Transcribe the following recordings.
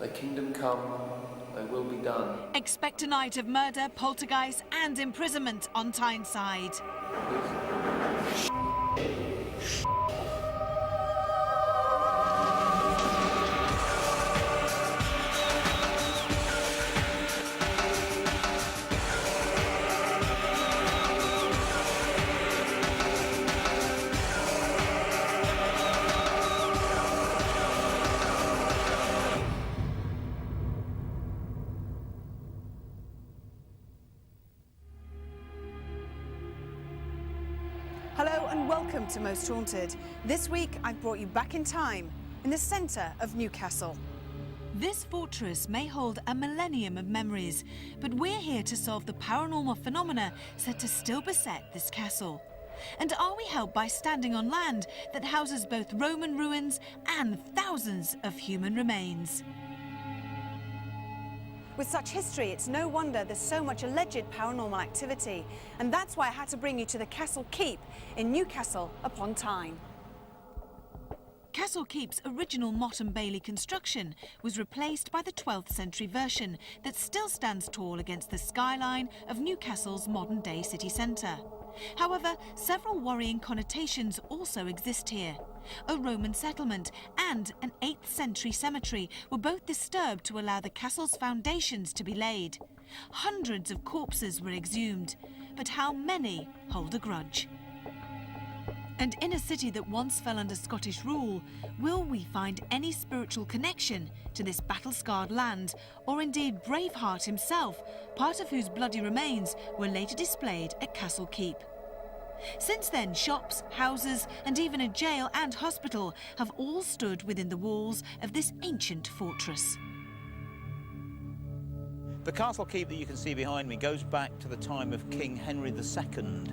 Thy kingdom come, thy will be done. Expect a night of murder, poltergeist and imprisonment on Tyneside. Hello and welcome to Most Haunted. This week I've brought you back in time, in the centre of Newcastle. This fortress may hold a millennium of memories, but we're here to solve the paranormal phenomena said to still beset this castle. And are we helped by standing on land that houses both Roman ruins and thousands of human remains? With such history, it's no wonder there's so much alleged paranormal activity. And that's why I had to bring you to the Castle Keep in Newcastle upon Tyne. Castle Keep's original Motte and Bailey construction was replaced by the 12th century version that still stands tall against the skyline of Newcastle's modern-day city centre. However, several worrying connotations also exist here. A Roman settlement and an 8th century cemetery were both disturbed to allow the castle's foundations to be laid. Hundreds of corpses were exhumed, but how many hold a grudge? And in a city that once fell under Scottish rule, will we find any spiritual connection to this battle-scarred land, or indeed Braveheart himself, part of whose bloody remains were later displayed at Castle Keep? Since then, shops, houses, and even a jail and hospital have all stood within the walls of this ancient fortress. The Castle Keep that you can see behind me goes back to the time of King Henry II.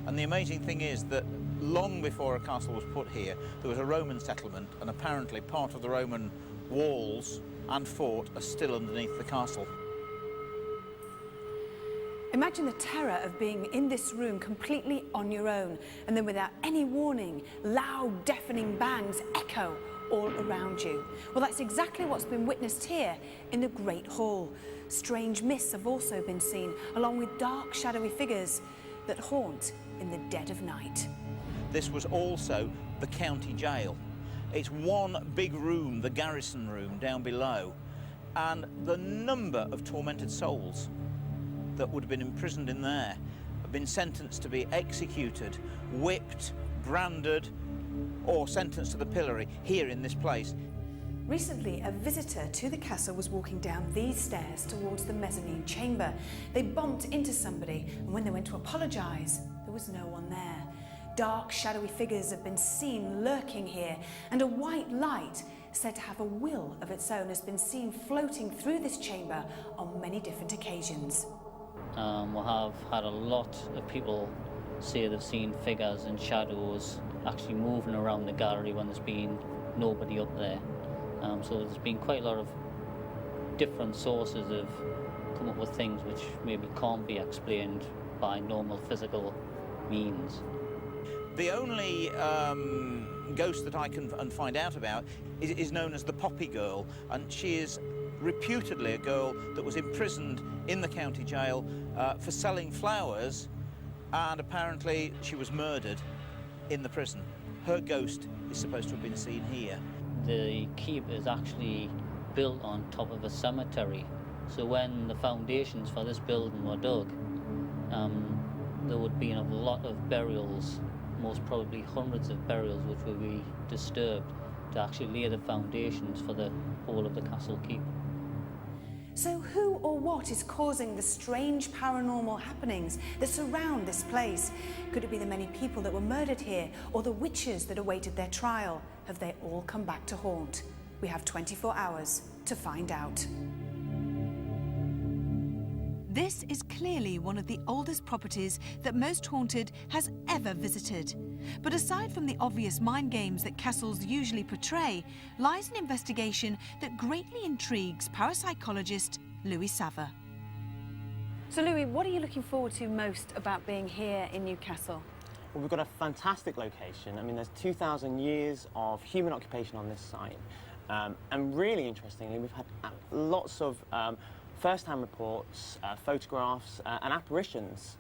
And the amazing thing is that long before a castle was put here, there was a Roman settlement, and apparently part of the Roman walls and fort are still underneath the castle. Imagine the terror of being in this room completely on your own, and then without any warning, loud, deafening bangs echo all around you. Well, that's exactly what's been witnessed here in the Great Hall. Strange mists have also been seen, along with dark, shadowy figures that haunt in the dead of night. This was also the county jail. It's one big room, the garrison room, down below, and the number of tormented souls that would have been imprisoned in there have been sentenced to be executed, whipped, branded, or sentenced to the pillory here in this place. Recently, a visitor to the castle was walking down these stairs towards the mezzanine chamber. They bumped into somebody, and when they went to apologise, there was no one there. Dark, shadowy figures have been seen lurking here, and a white light, said to have a will of its own, has been seen floating through this chamber on many different occasions. We have had a lot of people say they've seen figures and shadows actually moving around the gallery when there's been nobody up there. So there's been quite a lot of different sources have come up with things which maybe can't be explained by normal physical means. The only ghost that I can find out about is known as the Poppy Girl, and she is reputedly a girl that was imprisoned in the county jail for selling flowers, and apparently she was murdered in the prison. Her ghost is supposed to have been seen here. The keep is actually built on top of a cemetery, so when the foundations for this building were dug, there would be a lot of burials, most probably hundreds of burials, which would be disturbed to actually lay the foundations for the whole of the Castle Keep. So who or what is causing the strange paranormal happenings that surround this place? Could it be the many people that were murdered here, or the witches that awaited their trial? Have they all come back to haunt? We have 24 hours to find out. This is clearly one of the oldest properties that Most Haunted has ever visited. But aside from the obvious mind games that castles usually portray, lies an investigation that greatly intrigues parapsychologist Louis Sava. So Louis, what are you looking forward to most about being here in Newcastle? Well, we've got a fantastic location. I mean, there's 2,000 years of human occupation on this site. And really interestingly, we've had lots of first-hand reports, photographs and apparitions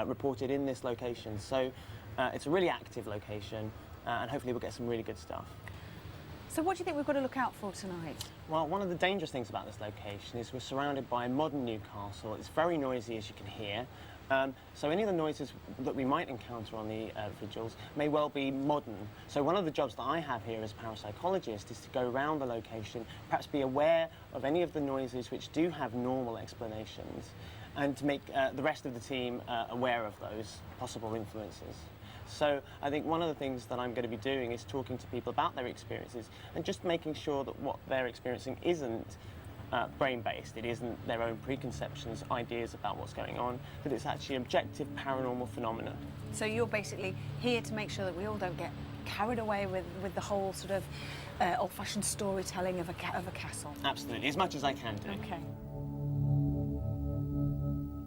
reported in this location. So it's a really active location and hopefully we'll get some really good stuff. So what do you think we've got to look out for tonight? Well, one of the dangerous things about this location is we're surrounded by a modern Newcastle. It's very noisy, as you can hear. So any of the noises that we might encounter on the vigils may well be modern. So one of the jobs that I have here as a parapsychologist is to go around the location, perhaps be aware of any of the noises which do have normal explanations, and to make the rest of the team aware of those possible influences. So I think one of the things that I'm going to be doing is talking to people about their experiences and just making sure that what they're experiencing isn't brain-based, it isn't their own preconceptions, ideas about what's going on, that it's actually objective paranormal phenomena. So you're basically here to make sure that we all don't get carried away with the whole sort of old-fashioned storytelling of a castle. Absolutely, as much as I can do. Okay.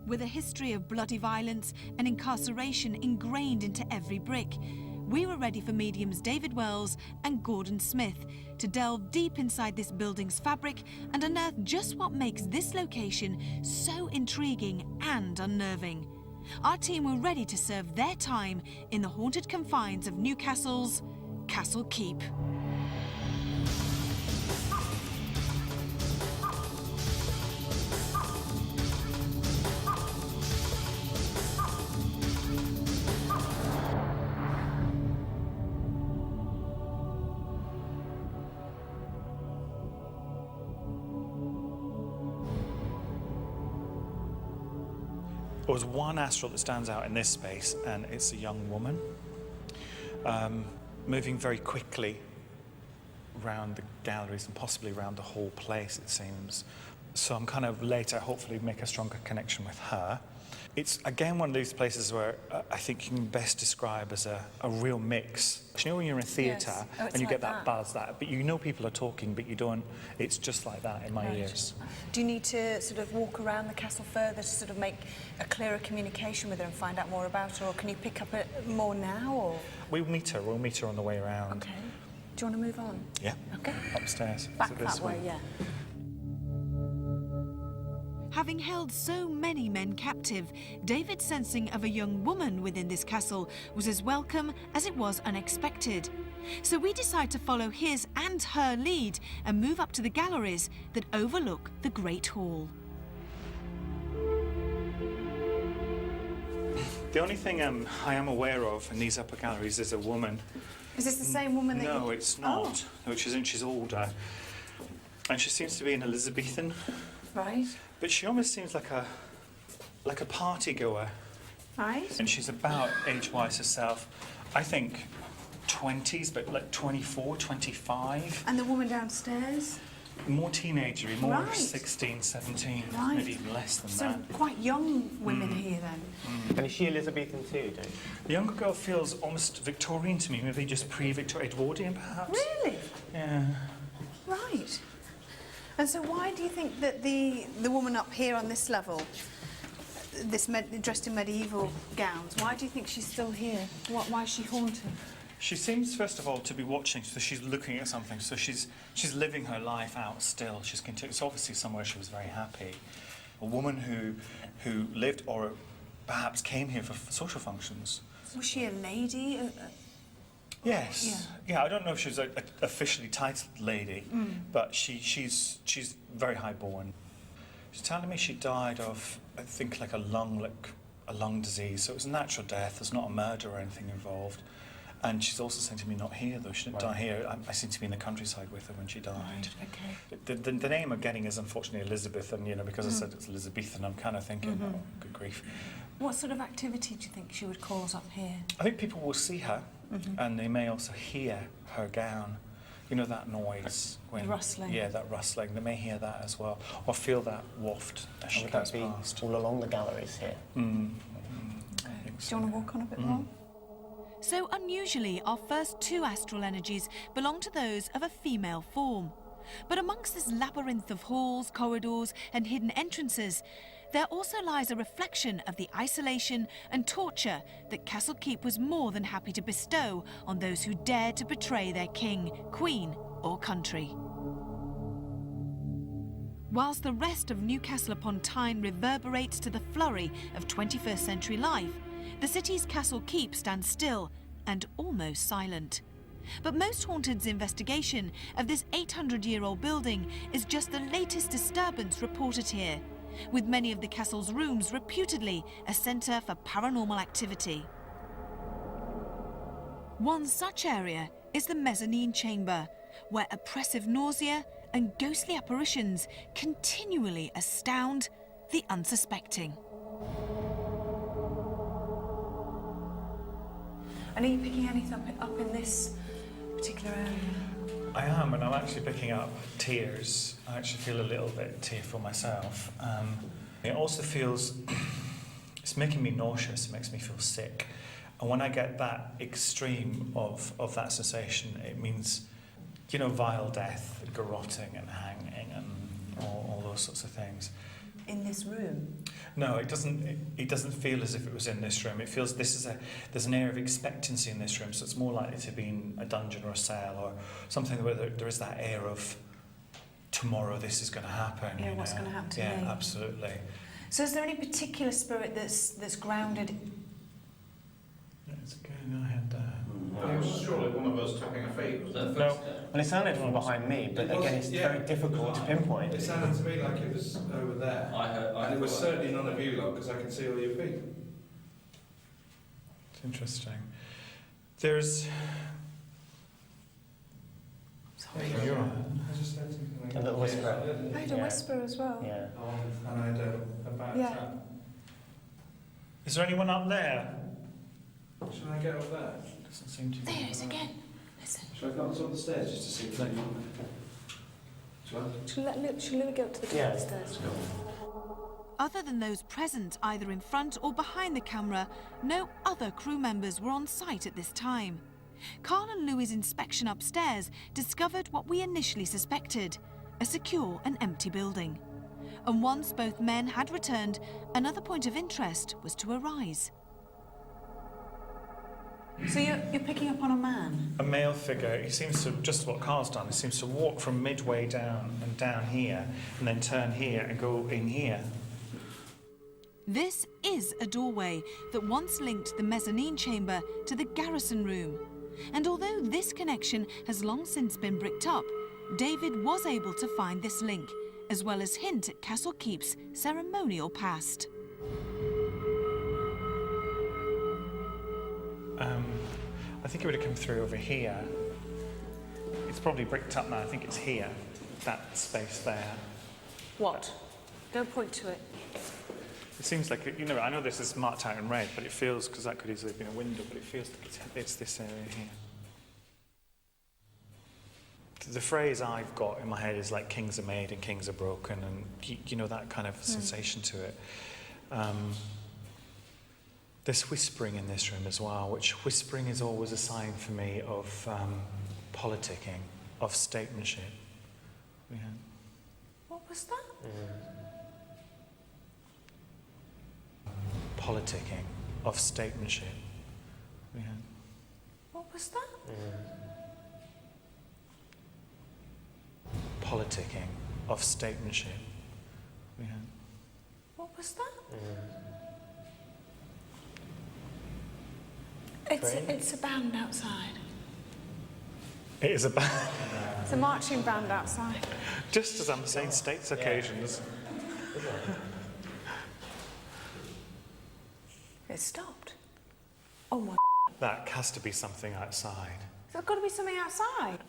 With a history of bloody violence and incarceration ingrained into every brick, we were ready for mediums David Wells and Gordon Smith to delve deep inside this building's fabric and unearth just what makes this location so intriguing and unnerving. Our team were ready to serve their time in the haunted confines of Newcastle's Castle Keep. There's one astral that stands out in this space, and it's a young woman moving very quickly around the galleries and possibly around the whole place, it seems. So I'm kind of later, hopefully, make a stronger connection with her. It's, again, one of those places where I think you can best describe as a real mix. You know when you're in a theatre and you get that buzz, but you know people are talking, but you don't, it's just like that in my ears. Do you need to sort of walk around the castle further to sort of make a clearer communication with her and find out more about her, or can you pick up more now, or...? We'll meet her on the way around. Okay. Do you want to move on? Yeah. Okay. Upstairs. Back So this that way, yeah. Having held so many men captive, David's sensing of a young woman within this castle was as welcome as it was unexpected. So we decide to follow his and her lead and move up to the galleries that overlook the Great Hall. The only thing I am aware of in these upper galleries is a woman. Is this the same woman that No, it's not. No, she's older. And she seems to be an Elizabethan. Right. But she almost seems like a party goer. Right. And she's about age-wise herself. I think 20s, but like 24, 25. And the woman downstairs? More teenagery, more Right. 16, 17, Right. maybe even less than So that. quite young women here then. And is she Elizabethan too, don't you? The younger girl feels almost Victorian to me, maybe just pre-Victorian, Edwardian perhaps. Really? Yeah. Right. And so why do you think that the woman up here on this level, dressed in medieval gowns, why do you think she's still here? Why is she haunted? She seems, first of all, to be watching, so she's looking at something, so she's living her life out still. It's obviously somewhere she was very happy. A woman who lived or perhaps came here for social functions. Was she a lady? Yes. Yeah, I don't know if she's an officially titled lady, but she's very highborn. She's telling me she died of, I think, like a lung disease. So it was a natural death. There's not a murder or anything involved. And she's also saying to me, not here though. She didn't die here. I seem to be in the countryside with her when she died. Okay. The name I'm getting is unfortunately Elizabeth, and because I said it's Elizabethan, I'm kind of thinking, oh, good grief. What sort of activity do you think she would cause up here? I think people will see her, and they may also hear her gown. You know that noise when The rustling. Yeah, that rustling. They may hear that as well, or feel that waft as she Would goes that be past. all along the galleries here? I think Do so. you want to walk on a bit more? So unusually, our first two astral energies belong to those of a female form. But amongst this labyrinth of halls, corridors and hidden entrances, there also lies a reflection of the isolation and torture that Castle Keep was more than happy to bestow on those who dared to betray their king, queen or country. Whilst the rest of Newcastle upon Tyne reverberates to the flurry of 21st century life, the city's Castle Keep stands still and almost silent. But Most Haunted's investigation of this 800-year-old building is just the latest disturbance reported here, with many of the castle's rooms reputedly a centre for paranormal activity. One such area is the mezzanine chamber, where oppressive nausea and ghostly apparitions continually astound the unsuspecting. And are you picking anything up in this particular area? I am, and I'm actually picking up tears. I actually feel a little bit tearful myself. It also feels, it's making me nauseous, it makes me feel sick. And when I get that extreme of that sensation, it means, you know, vile death, garrotting and hanging and all those sorts of things. In this room? No, it doesn't feel as if it was in this room. It feels there's an air of expectancy in this room, so it's more likely to be in a dungeon or a cell or something where there is that air of tomorrow this is going to happen. Yeah, you what's know? going to happen to me? Yeah, absolutely. So is there any particular spirit that's grounded? It's going ahead. It was surely one of us tapping our feet, was it? No. Well, it sounded from behind me, but again, it's very difficult to pinpoint. It sounded to me like it was over there. And it was certainly none of you lot, because I can see all your feet. It's interesting. There's. Sorry. You're right. I just heard something like A little whisper. I heard a whisper as well. Yeah. And I had a bad Yeah. tap. Is there anyone up there? Should I get up there? Doesn't seem to be. There it is again. Listen. Should I go up the stairs just to see if anyone... Shall I? Shall Louis go up to the top Yeah. of the stairs? Other than those present either in front or behind the camera, no other crew members were on site at this time. Carl and Louis' inspection upstairs discovered what we initially suspected, a secure and empty building. And once both men had returned, another point of interest was to arise. So you're picking up on a man? A male figure. He seems to, just what Carl's done, he seems to walk from midway down and down here, and then turn here and go in here. This is a doorway that once linked the mezzanine chamber to the garrison room. And although this connection has long since been bricked up, David was able to find this link, as well as hint at Castle Keep's ceremonial past. I think it would have come through over here. It's probably bricked up now. I think it's here, that space there. What? Don't point to it. It seems like, you know, I know this is marked out in red, but it feels, because that could easily have been a window, but it feels like it's this area here. The phrase I've got in my head is like kings are made and kings are broken, and you know, that kind of sensation to it. There's whispering in this room as well, which whispering is always a sign for me of politicking, of statesmanship. Yeah. What was that? Politicking, of statesmanship. Yeah. What was that? Politicking, of statesmanship. Yeah. What was that? It's a band outside. It is a band. It's a marching band outside. Just as I'm saying, states occasions. It stopped. Oh my. That has to be something outside. There's got to be something outside.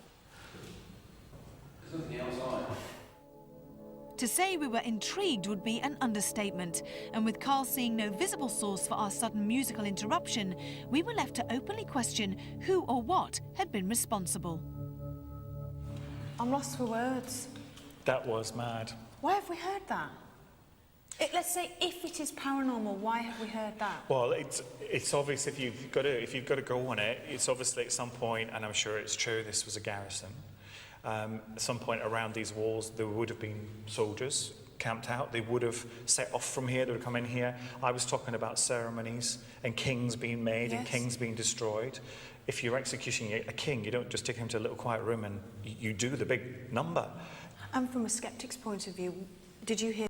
To say we were intrigued would be an understatement, and with Carl seeing no visible source for our sudden musical interruption, we were left to openly question who or what had been responsible. I'm lost for words. That was mad. Why have we heard that? Let's say if it is paranormal, why have we heard that? Well, it's obvious if you've got to go on it. It's obviously at some point, and I'm sure it's true, this was a garrison. At some point around these walls, there would have been soldiers camped out. They would have set off from here. They would come in here. I was talking about ceremonies and kings being made and kings being destroyed. If you're executing a king, you don't just take him to a little quiet room and you do the big number. And from a skeptic's point of view, did you hear